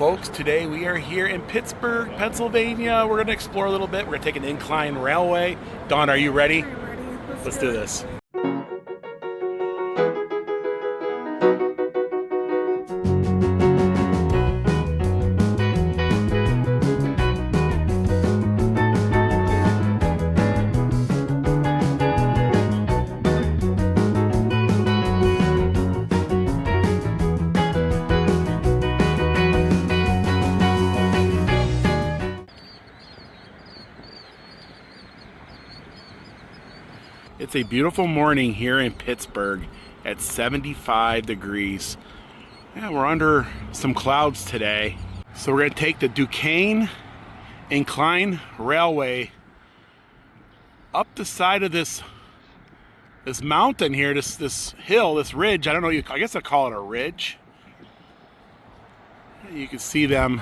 folks. Today we are here in Pittsburgh, Pennsylvania. We're going to explore a little bit. We're going to take an incline railway. Dawn, are you ready? I'm ready. Let's do this. It's a beautiful morning here in Pittsburgh at 75 degrees. Yeah, we're under some clouds today. So we're going to take the Duquesne Incline Railway up the side of this mountain here, this hill, this ridge. I don't know, I guess I call it a ridge. You can see them.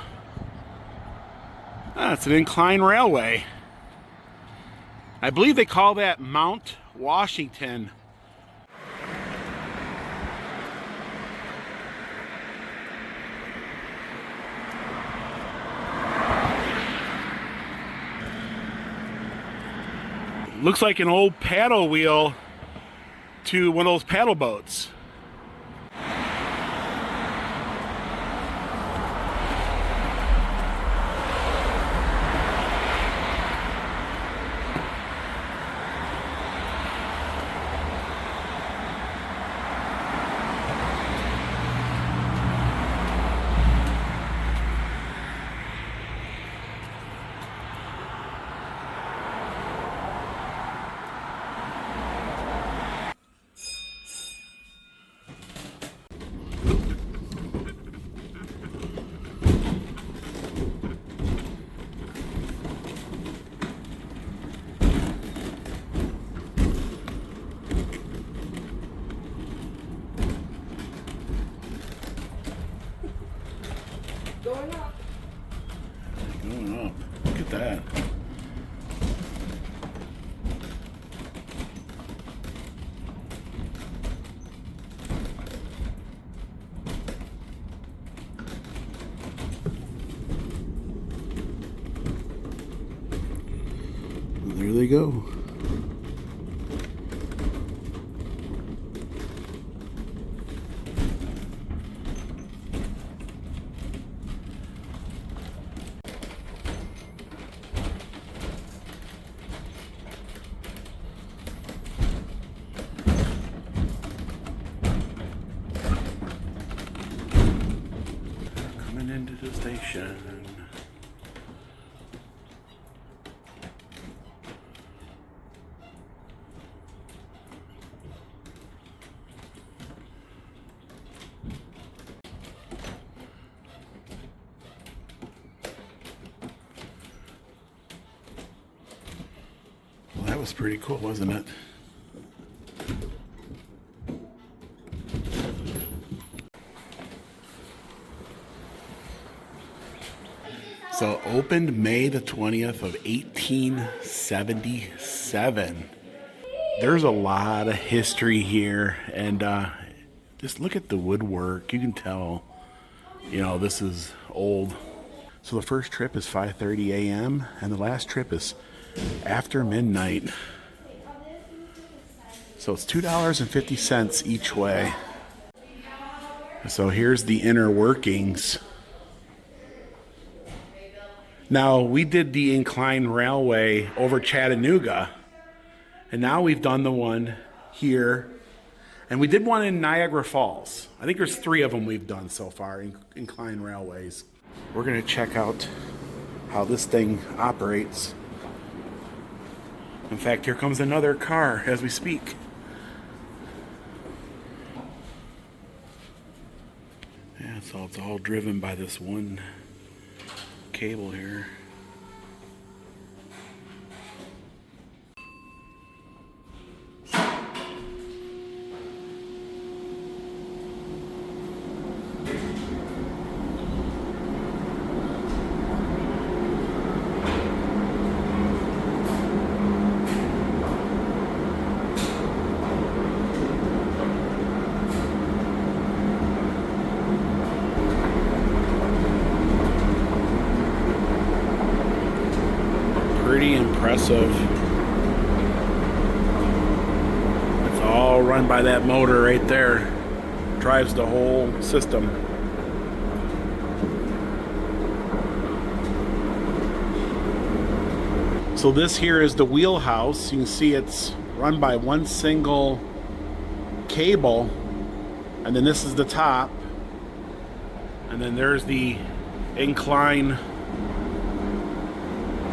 It's an incline railway. I believe they call that Mount Washington. Looks like an old paddle wheel to one of those paddle boats. Going up. Going up. Look at that. There they go. Coming into the station. Well, that was pretty cool, wasn't it? So opened May the 20th of 1877. There's a lot of history here, and just look at the woodwork. You can tell, this is old. So the first trip is 5:30 a.m. and the last trip is after midnight. So it's $2.50 each way. So here's the inner workings. Now, we did the Incline Railway over Chattanooga, and now we've done the one here, and we did one in Niagara Falls. I think there's 3 of them we've done so far, Incline Railways. We're going to check out how this thing operates. In fact, here comes another car as we speak. Yeah, so it's all driven by this one cable here. impressive. It's all run by that motor right there. Drives the whole system. So this here is the wheelhouse. You can see it's run by one single cable, and then this is the top, and then there's the Incline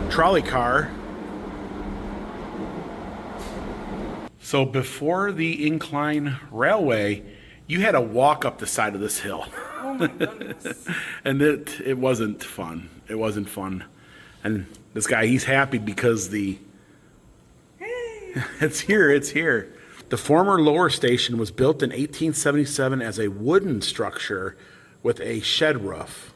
trolley car. So before the Incline railway, you had to walk up the side of this hill. Oh my goodness. And it wasn't fun. It wasn't fun. And this guy, he's happy because it's here. The former lower station was built in 1877 as a wooden structure with a shed roof.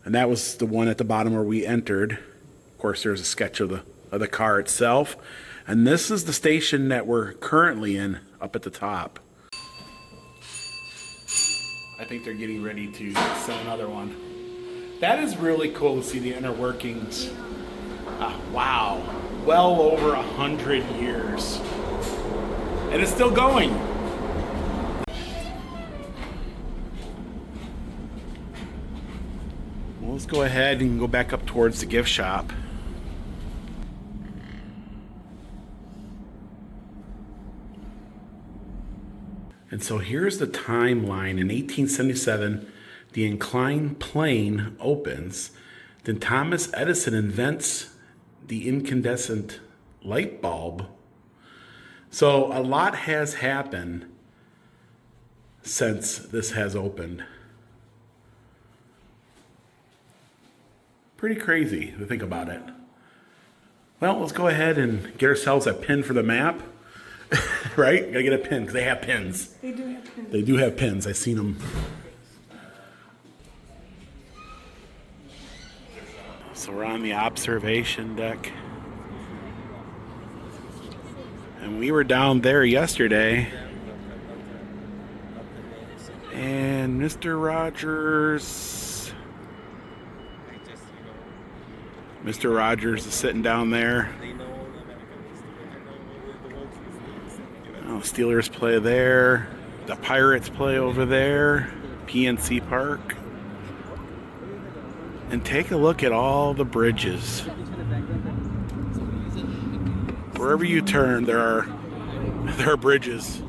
And that was the one at the bottom where we entered. Of course, there's a sketch of the car itself. And this is the station that we're currently in, up at the top. I think they're getting ready to send another one. That is really cool to see the inner workings. Wow, well over 100 years. And it's still going. Well, let's go ahead and go back up towards the gift shop. And so here's the timeline. In 1877, the Incline plane opens. Then Thomas Edison invents the incandescent light bulb. So a lot has happened since this has opened. Pretty crazy to think about it. Well, let's go ahead and get ourselves a pin for the map. Right? Gotta get a pin because they have pins. They do have pins. They do have pins. I've seen them. So we're on the observation deck. And we were down there yesterday. And Mr. Rogers is sitting down there. Oh, Steelers play there. The Pirates play over there. PNC Park. And take a look at all the bridges. Wherever you turn, there are bridges.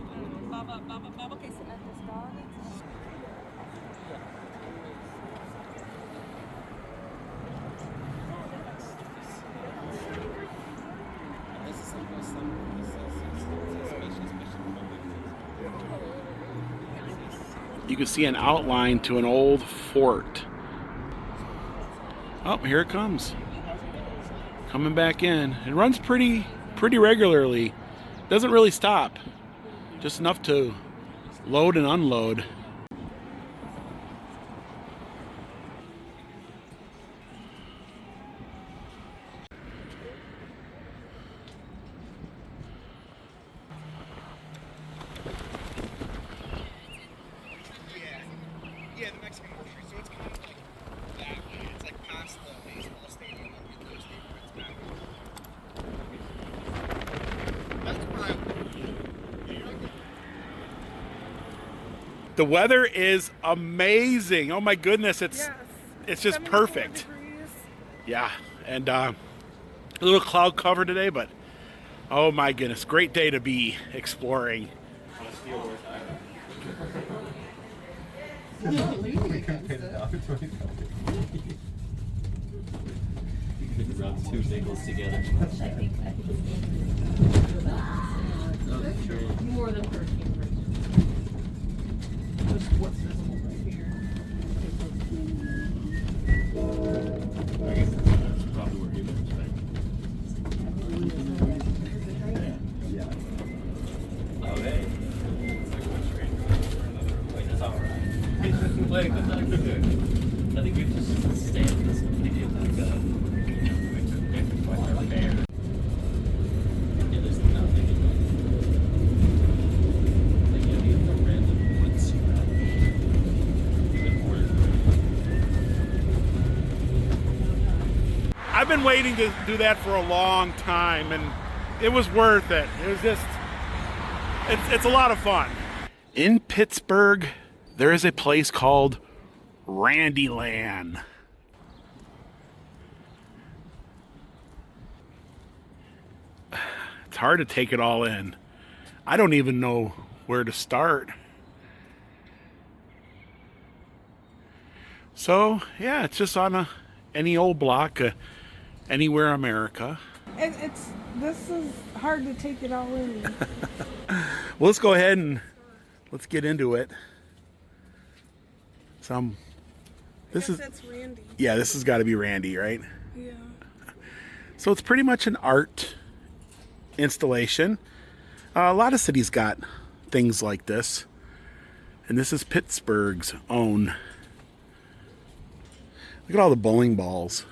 You can see an outline to an old fort. Oh, here it comes. Coming back in. It runs pretty regularly. Doesn't really stop. Just enough to load and unload. Yeah, the Mexican grocery. So it's kind of like that way. It's like past the baseball stadium and those neighborhoods back. That's probably. The weather is amazing. Oh my goodness, it's just perfect. Degrees. Yeah, and a little cloud cover today, but oh my goodness, great day to be exploring. We can pin it out. You could rub two nickels together. More than 13. What's visible right here? I guess that's probably where he lives, right? Yeah. Oh, hey. Wait, that's alright. Wait, that's not good. I think we just stay in this one. We did like a bear. Yeah, there's nothing in there. Like, you know, you have no random woods around. Even more. I've been waiting to do that for a long time, and it was worth it. It was just, it's a lot of fun. In Pittsburgh, there is a place called Randyland. It's hard to take it all in. I don't even know where to start. So, yeah, it's just on any old block, anywhere America. This is hard to take it all in. Well, let's go ahead and let's get into it. That's Randy. Yeah, this has got to be Randy, right? Yeah. So it's pretty much an art installation. A lot of cities got things like this, and this is Pittsburgh's own. Look at all the bowling balls.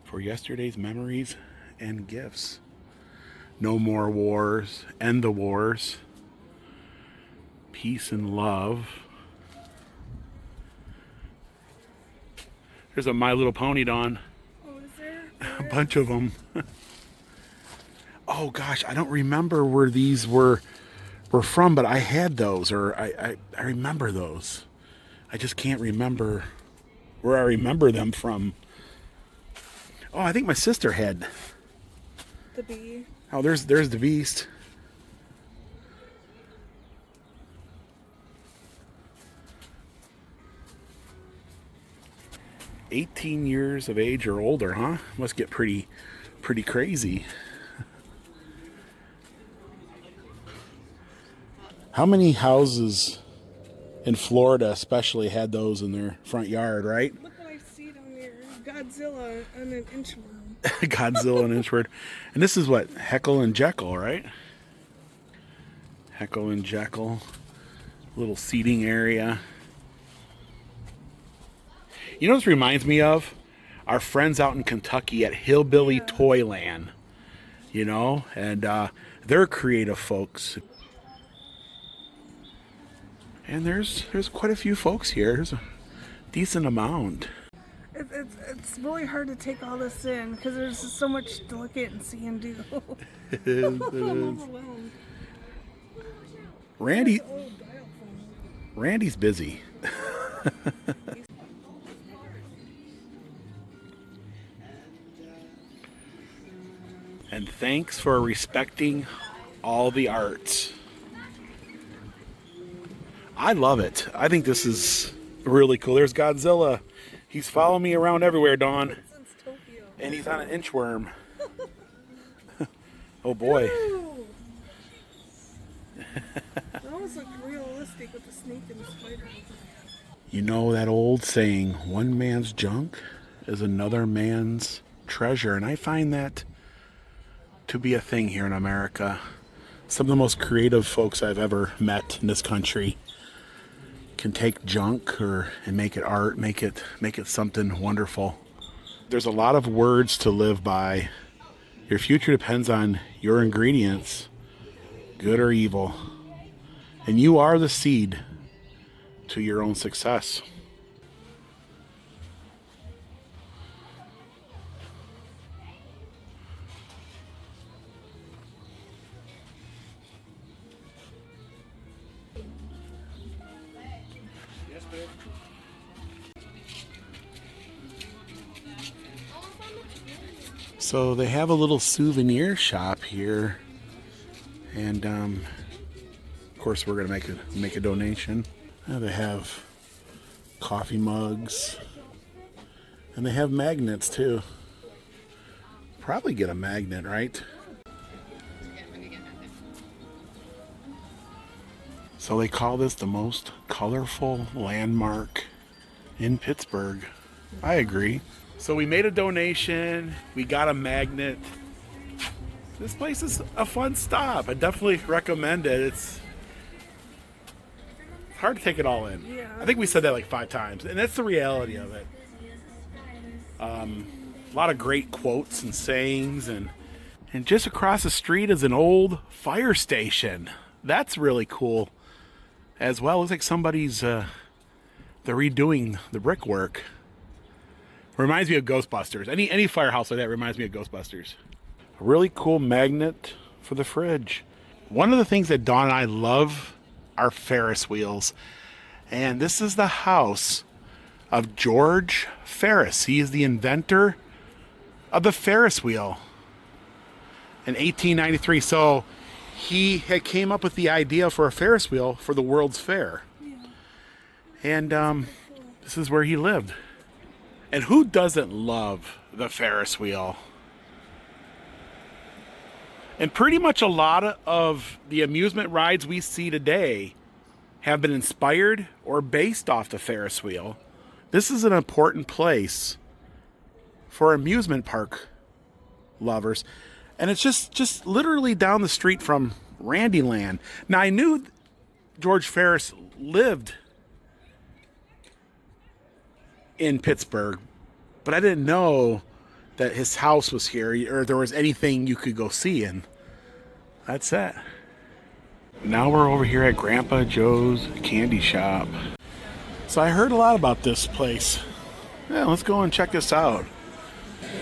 For yesterday's memories and gifts. No more wars. End the wars. Peace and love. There's a My Little Pony, Dawn. Oh, is there? A bunch of them. Oh gosh, I don't remember where these were from, but I had those, or I remember those. I just can't remember where I remember them from. Oh, I think my sister had. The bee. Oh, there's the beast. "18 years of age or older, huh? Must get pretty crazy." How many houses in Florida especially had those in their front yard, right? Look what I see down there. Godzilla on an inchworm. Godzilla and Inchward. And this is what? Heckle and Jekyll, right? Heckle and Jekyll. Little seating area. You know what this reminds me of? Our friends out in Kentucky at Hillbilly Toyland. You know? And they're creative folks. And there's quite a few folks here. There's a decent amount. It's really hard to take all this in because there's just so much to look at and see and do. It is. I'm overwhelmed. Randy's busy. And thanks for respecting all the arts. I love it. I think this is really cool. There's Godzilla. He's following me around everywhere, Dawn. Since Tokyo. And he's on an inchworm. Oh boy. It almost looked realistic with the snake and the spider. You know that old saying, one man's junk is another man's treasure. And I find that to be a thing here in America. Some of the most creative folks I've ever met in this country can take junk and make it art, make it something wonderful. There's a lot of words to live by. Your future depends on your ingredients, good or evil. And you are the seed to your own success. So they have a little souvenir shop here, and of course we're gonna make a donation. They have coffee mugs, and they have magnets too. Probably get a magnet, right? So they call this the most colorful landmark in Pittsburgh. I agree. So we made a donation, we got a magnet. This place is a fun stop. I definitely recommend it. It's hard to take it all in. Yeah. I think we said that like 5 times, and that's the reality of it. A lot of great quotes and sayings, and And just across the street is an old fire station. That's really cool as well. Looks like somebody's they're redoing the brickwork. Reminds me of Ghostbusters. Any firehouse like that reminds me of Ghostbusters. A really cool magnet for the fridge. One of the things that Dawn and I love are Ferris wheels. And this is the house of George Ferris. He is the inventor of the Ferris wheel in 1893. So he had came up with the idea for a Ferris wheel for the World's Fair. Yeah. And this is where he lived. And who doesn't love the Ferris wheel? And pretty much a lot of the amusement rides we see today have been inspired or based off the Ferris wheel. This is an important place for amusement park lovers. And it's just literally down the street from Randyland. Now, I knew George Ferris lived in Pittsburgh, but I didn't know that his house was here or there was anything you could go see, and that's it. Now we're over here at Grandpa Joe's candy shop. So I heard a lot about this place. Yeah, let's go and check this out.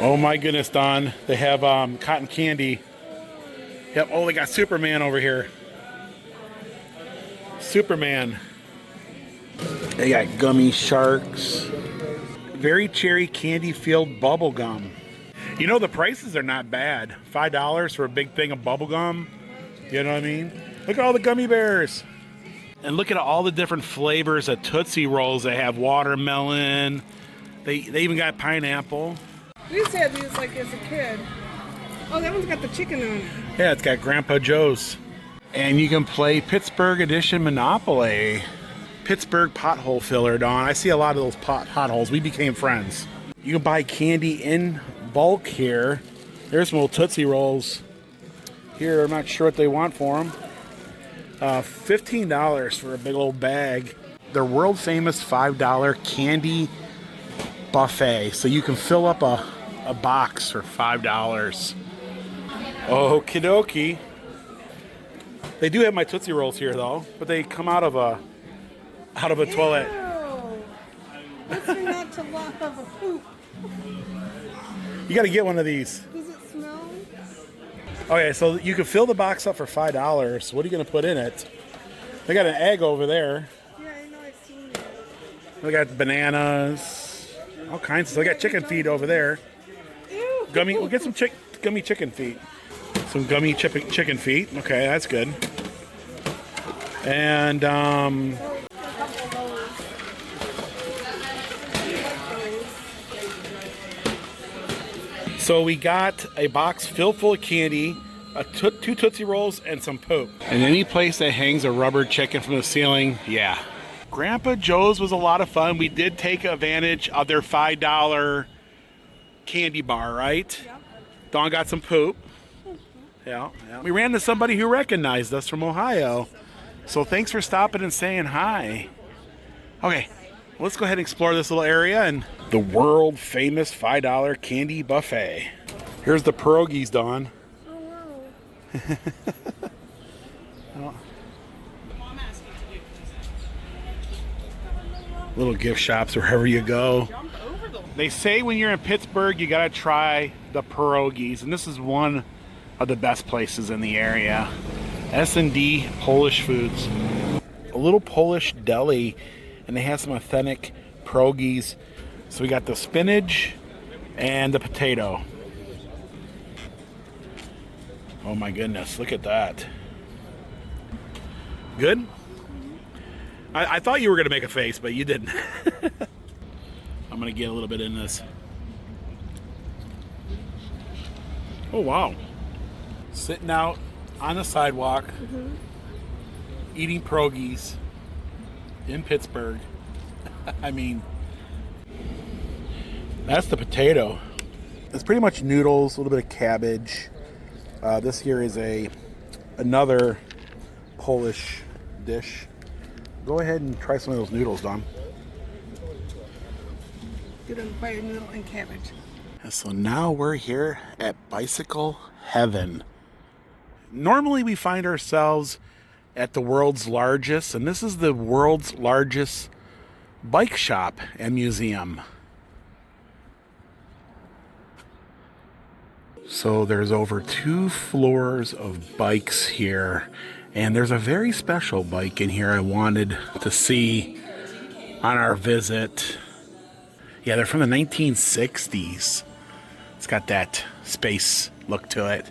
Oh my goodness, Don. They have cotton candy. Yep, oh, they got Superman over here. Superman. They got gummy sharks. Berry cherry candy filled bubble gum. You know, the prices are not bad. $5 for a big thing of bubble gum. You know what I mean? Look at all the gummy bears. And look at all the different flavors of Tootsie Rolls. They have watermelon. They even got pineapple. We used to have these like as a kid. Oh, that one's got the chicken on it. Yeah, it's got Grandpa Joe's. And you can play Pittsburgh Edition Monopoly. Pittsburgh pothole filler, Dawn. I see a lot of those potholes. We became friends. You can buy candy in bulk here. There's some old Tootsie Rolls. Here, I'm not sure what they want for them. $15 for a big old bag. Their world famous $5 candy buffet. So you can fill up a box for $5. Okie dokie. They do have my Tootsie Rolls here though, but they come out of a toilet. What's there not to love a poop? You got to get one of these. Does it smell? Okay, so you can fill the box up for $5. What are you going to put in it? They got an egg over there. Yeah, I know, I've seen it. They got bananas, all kinds. So they got chicken feet over there. Ew. Gummy. We'll get some gummy chicken feet. Some gummy chicken feet. Okay, that's good. And so we got a box filled full of candy, two Tootsie Rolls, and some poop. And any place that hangs a rubber chicken from the ceiling, yeah. Grandpa Joe's was a lot of fun. We did take advantage of their $5 candy bar, right? Yep. Dawn got some poop. Yeah. We ran into somebody who recognized us from Ohio. So thanks for stopping and saying hi. Okay, let's go ahead and explore this little area and the world famous $5 candy buffet. Here's the pierogis, Dawn. Oh, wow. Little gift shops wherever you go. They say when you're in Pittsburgh, you gotta try the pierogis, and this is one of the best places in the area. S&D Polish Foods. A little Polish deli, and they have some authentic pierogis. So we got the spinach and the potato. Oh my goodness, look at that. Good? I thought you were gonna make a face, but you didn't. I'm gonna get a little bit in this. Oh wow. Sitting out on the sidewalk, eating pierogis in Pittsburgh. I mean, that's the potato. It's pretty much noodles, a little bit of cabbage. This here is another Polish dish. Go ahead and try some of those noodles, Dom. Get a fire noodle and cabbage. And so now we're here at Bicycle heaven. Normally we find ourselves at the world's largest, and this is the world's largest bike shop and museum. So there's over 2 floors of bikes here, and there's a very special bike in here I wanted to see on our visit. Yeah, they're from the 1960s. It's got that space look to it.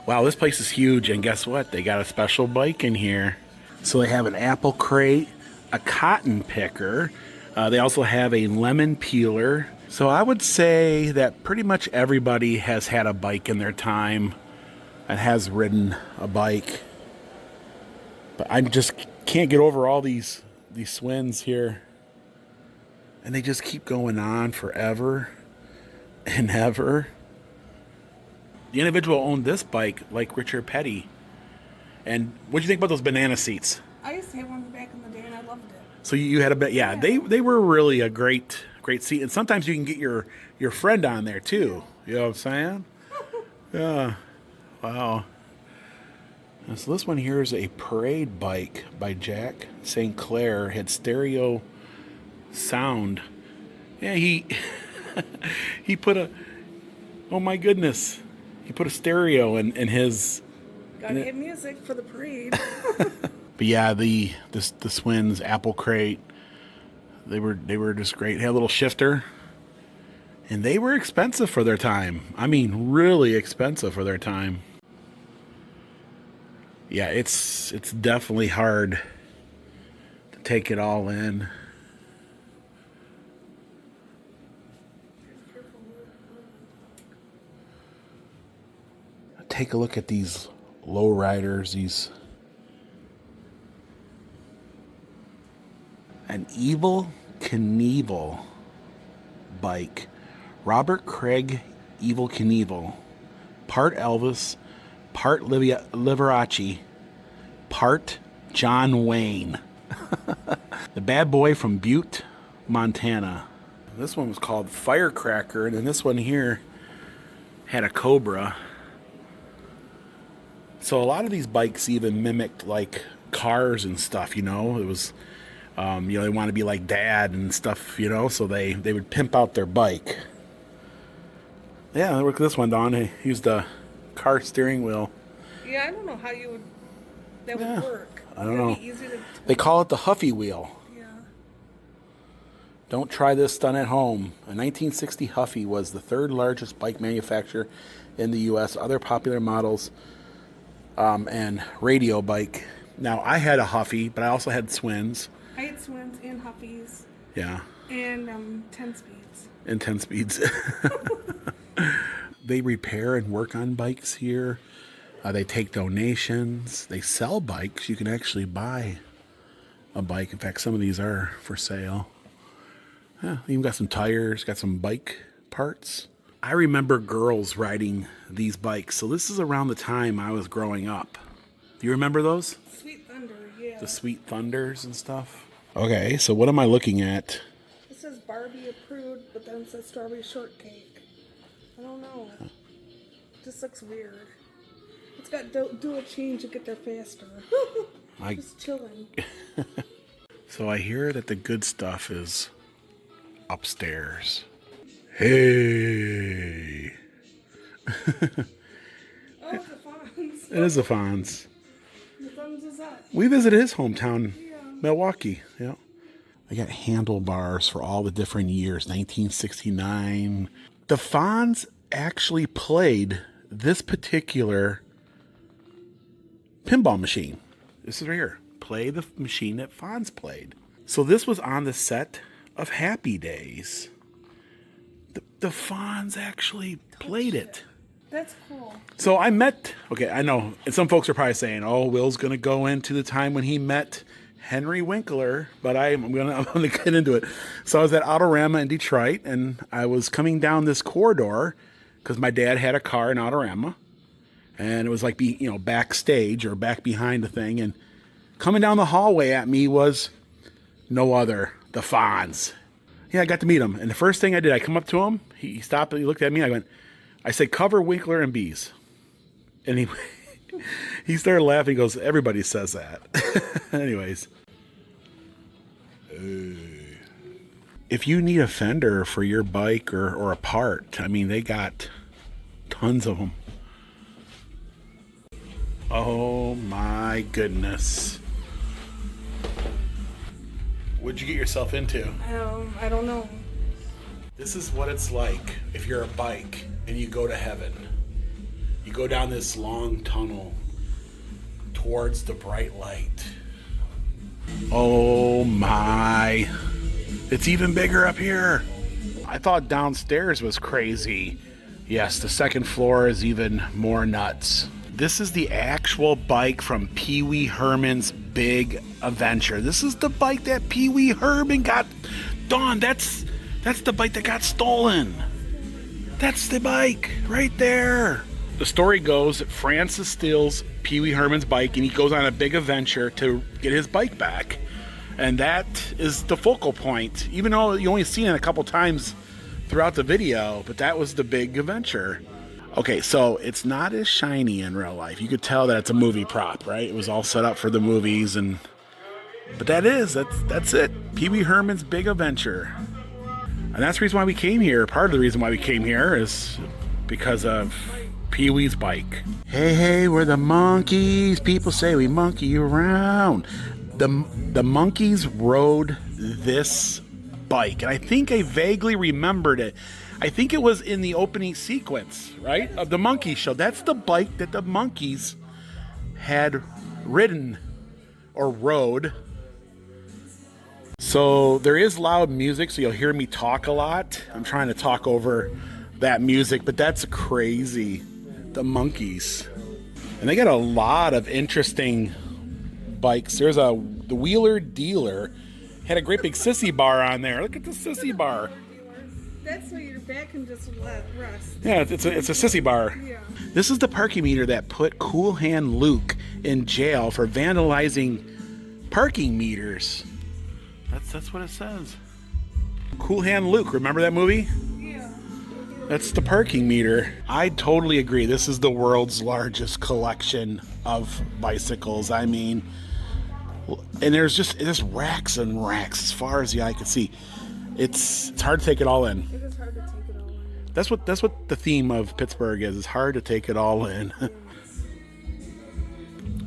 Wow, this place is huge, and guess what? They got a special bike in here. So they have an apple crate, a cotton picker. They also have a lemon peeler. So I would say that pretty much everybody has had a bike in their time and has ridden a bike. But I just can't get over all these swings here. And they just keep going on forever and ever. The individual owned this bike like Richard Petty. And what do you think about those banana seats? I used to have one back in the day, and I loved it. So you had a bit, yeah. They were really a great seat, and sometimes you can get your friend on there too. You know what I'm saying? Yeah. Wow. And so this one here is a parade bike by Jack St. Clair. Had stereo sound. Yeah, he put a. Oh my goodness. He put a stereo in his. Gotta have music for the parade. But yeah, the Swins apple crate, they were just great. They had a little shifter, and they were expensive for their time. I mean, really expensive for their time. Yeah, it's definitely hard to take it all in. Take a look at these low riders, an Evel Knievel bike. Robert Craig Evel Knievel. Part Elvis, part Liberace, part John Wayne. The bad boy from Butte, Montana. This one was called Firecracker, and then this one here had a Cobra. So a lot of these bikes even mimicked like cars and stuff, you know. It was, they want to be like Dad and stuff, you know. So they would pimp out their bike. Yeah, look at this one, Don. He used a car steering wheel. Yeah, I don't know how that would work. I don't know. Be easy to They call it the Huffy wheel. Yeah. Don't try this stunt at home. A 1960 Huffy was the third largest bike manufacturer in the U.S. Other popular models. And radio bike. Now, I had a Huffy, but I also had Swins. I had Swins and Huffies. Yeah. And 10 speeds. And 10 speeds. They repair and work on bikes here. They take donations. They sell bikes. You can actually buy a bike. In fact, some of these are for sale. Yeah, even got some tires, got some bike parts. I remember girls riding these bikes. So this is around the time I was growing up. Do you remember those? Sweet Thunder, yeah. The Sweet Thunders and stuff. Okay, so what am I looking at? It says Barbie approved, but then it says strawberry shortcake. I don't know. Just looks weird. It's got do a change to get there faster. Just chilling. So I hear that the good stuff is upstairs. Hey. Oh, the Fonz. It is a Fonz. The Fonz is up. We visited his hometown, Yeah. Milwaukee. Yeah. They got handlebars for all the different years. 1969. The Fonz actually played this particular pinball machine. This is right here. Play the machine that Fonz played. So this was on the set of Happy Days. The Fonz actually played it. That's cool. So I know, and some folks are probably saying, oh, Will's going to go into the time when he met Henry Winkler, but I'm going to get into it. So I was at Autorama in Detroit, and I was coming down this corridor because my dad had a car in Autorama, and it was like, backstage or back behind the thing, and coming down the hallway at me was no other, the Fonz. Yeah, I got to meet him. And the first thing I did, I come up to him. He stopped and he looked at me. I said, cover Winkler and Bees. And he started laughing. He goes, everybody says that. Anyways. If you need a fender for your bike or a part, I mean, they got tons of them. Oh my goodness. What'd you get yourself into? I don't know. This is what it's like if you're a bike and you go to heaven. You go down this long tunnel towards the bright light. Oh my. It's even bigger up here. I thought downstairs was crazy. Yes, the second floor is even more nuts. This is the actual bike from Pee Wee Herman's Big Adventure. This is the bike that Pee Wee Herman got. Dawn, that's the bike that got stolen. That's the bike right there. The story goes that Francis steals Pee Wee Herman's bike and he goes on a big adventure to get his bike back. And that is the focal point, even though you only seen it a couple times throughout the video, but that was the big adventure. Okay, so it's not as shiny in real life. You could tell that it's a movie prop, right? It was all set up for the movies, but that's it. Pee Wee Herman's Big Adventure. And that's the reason why we came here. Part of the reason why we came here is because of Pee Wee's bike. Hey, we're the monkeys. People say we monkey around. The monkeys rode this bike, and I think I vaguely remembered it. I think it was in the opening sequence, right, of the Monkey Show. That's the bike that the monkeys had ridden or rode. So there is loud music, so you'll hear me talk a lot. I'm trying to talk over that music, but that's crazy. The monkeys. And they got a lot of interesting bikes. There's the Wheeler Dealer. Had a great big sissy bar on there. Look at the sissy bar. That's so your back can just rest. Yeah, it's a sissy bar. Yeah. This is the parking meter that put Cool Hand Luke in jail for vandalizing parking meters. That's what it says. Cool Hand Luke, remember that movie? Yeah. That's the parking meter. I totally agree. This is the world's largest collection of bicycles. I mean, and there's just racks and racks as far as the eye can see. It's hard to take it all in. It is hard to take it all in. That's what the theme of Pittsburgh is. It's hard to take it all in.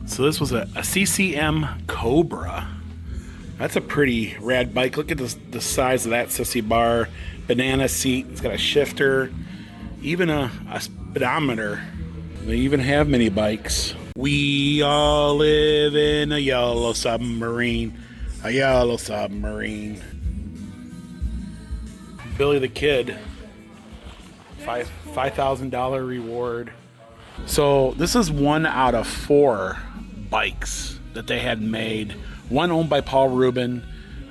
So this was a CCM Cobra. That's a pretty rad bike. Look at the size of that sissy bar. Banana seat. It's got a shifter. Even a speedometer. They even have mini bikes. We all live in a yellow submarine. A yellow submarine. Billy the Kid. $5,000 reward. So this is 1 out of 4 bikes that they had made. One owned by Paul Rubin,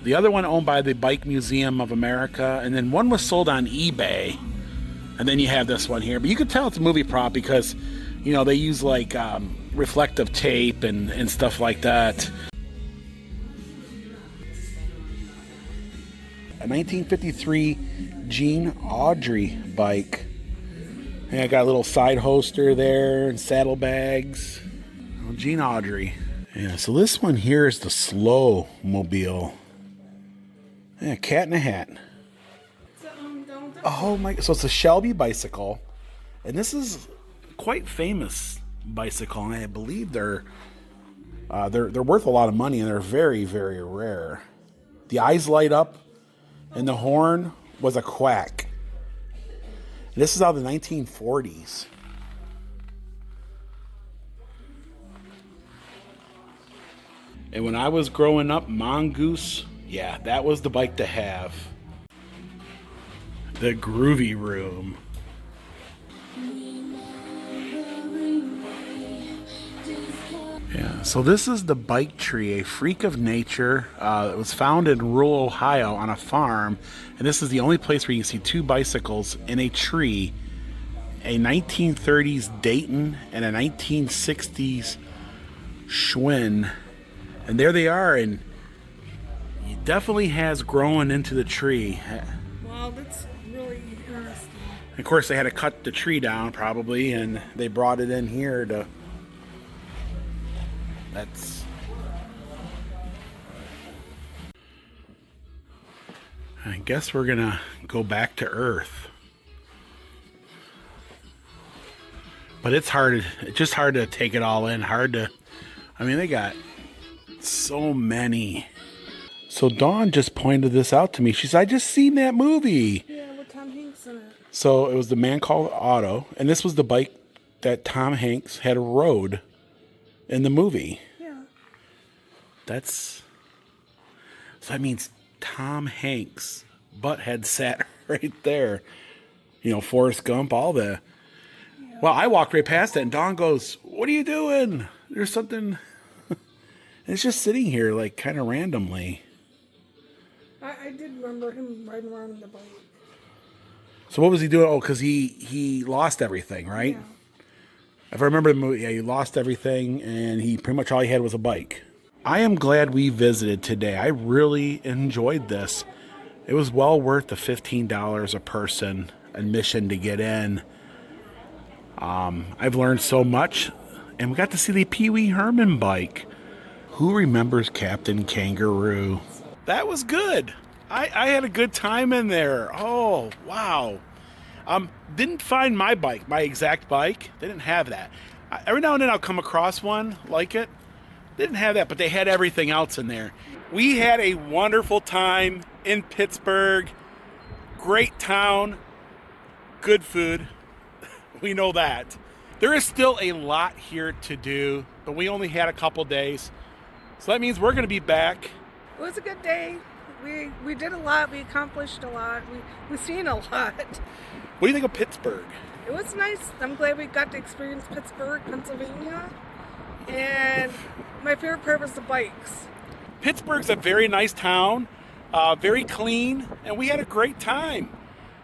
the other one owned by the Bike Museum of America, and then one was sold on eBay. And then you have this one here. But you can tell it's a movie prop because, you know, they use like reflective tape and stuff like that. A 1953 Gene Audrey bike. And I got a little side holster there and saddlebags. Oh, Gene Audrey. Yeah, so this one here is the Slow Mobile. Yeah, cat in a hat. Oh my! So it's a Shelby bicycle, and this is quite famous bicycle. And I believe they're worth a lot of money, and they're very, very rare. The eyes light up, and the horn was a quack. And this is out of the 1940s. And when I was growing up, Mongoose, yeah, that was the bike to have. The Groovy Room. Yeah, so this is the Bike Tree, a freak of nature. It was found in rural Ohio on a farm. And this is the only place where you can see 2 bicycles in a tree. A 1930s Dayton and a 1960s Schwinn. And there they are, and it definitely has grown into the tree. Wow, that's really interesting. Of course, they had to cut the tree down probably, and they brought it in here to. That's. I guess we're gonna go back to Earth. But it's hard. It's just hard to take it all in. Hard to. I mean, they got so many. So Dawn just pointed this out to me. She said, "I just seen that movie." Yeah, with Tom Hanks in it. So it was The Man Called Otto, and this was the bike that Tom Hanks had rode in the movie. Yeah. So that means Tom Hanks' butt had sat right there. You know, Forrest Gump, all the. Yeah. Well, I walked right past it, and Dawn goes, "What are you doing? There's something." And it's just sitting here, like, kind of randomly. I did remember him riding around on the bike. So what was he doing? Oh, because he lost everything, right? Yeah. If I remember the movie, yeah, he lost everything, and he pretty much all he had was a bike. I am glad we visited today. I really enjoyed this. It was well worth the $15 a person admission to get in. I've learned so much, and we got to see the Pee Wee Herman bike. Who remembers Captain Kangaroo? That was good. I had a good time in there. Oh, wow. Didn't find my bike, my exact bike. They didn't have that. Every now and then I'll come across one like it. They didn't have that, but they had everything else in there. We had a wonderful time in Pittsburgh. Great town. Good food. We know that. There is still a lot here to do, but we only had a couple days. So that means we're going to be back. It was a good day. We did a lot. We accomplished a lot. We seen a lot. What do you think of Pittsburgh? It was nice. I'm glad we got to experience Pittsburgh, Pennsylvania. And my favorite part was the bikes. Pittsburgh's a very nice town, very clean, and we had a great time.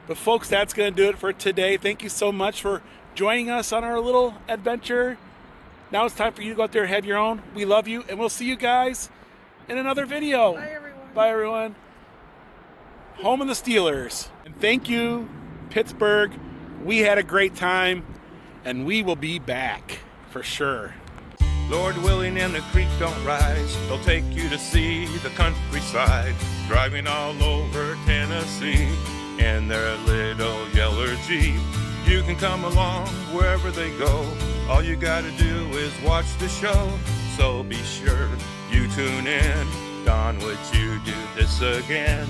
But folks, that's going to do it for today. Thank you so much for joining us on our little adventure. Now it's time for you to go out there and have your own. We love you, and we'll see you guys in another video. Bye, everyone. Bye, everyone. Home of the Steelers. And thank you, Pittsburgh. We had a great time, and we will be back for sure. Lord willing and the creek don't rise, they'll take you to see the countryside, driving all over Tennessee in their little yeller Jeep. You can come along wherever they go, all you gotta do is watch the show, so be sure you tune in. Don, would you do this again?